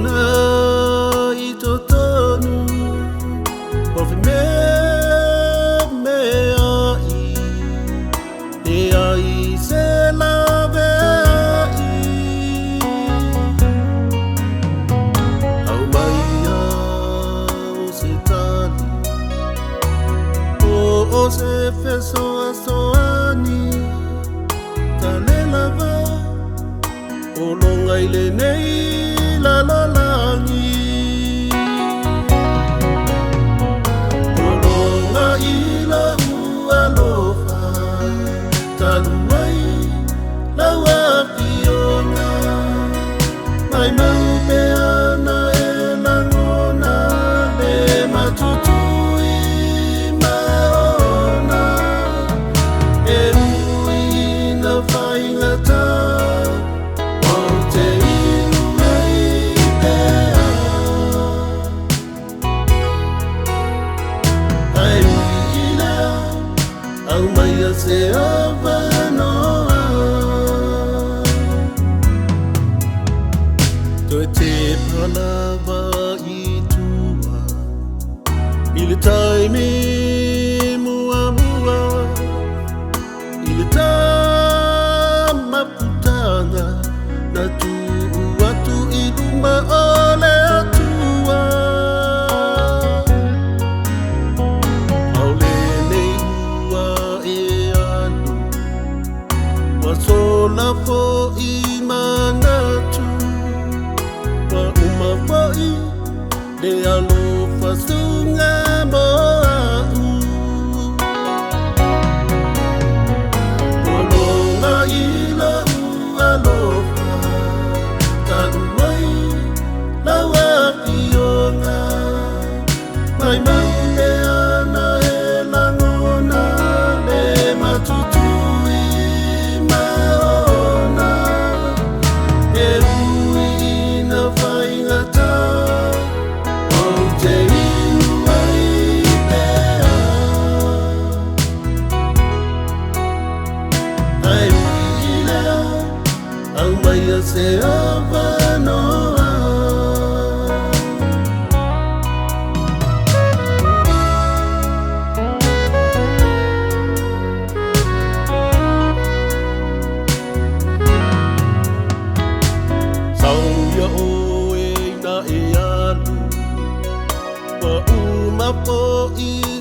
na ito tonu of me ai e ai se la vei au mai o se tali o se feso asoani tale lava o longa ile nei la la langi o longa ila ualofa taluai la wapiona mai mau pe ana e langona le matutui maona e ui na whaingata au mai a se avanoa Toi te palava I tua I le taimi mua mua I le tamaputanga na tu atu I luma ole atua Sola fo I manatu Wa uma fo I Le alofa sunga moa Olonga ila alofa Tanuai La wapionga Mai maune ana e langona Le matutu Au mai a se avanoa Sau ia o e na e alu Wa uma po I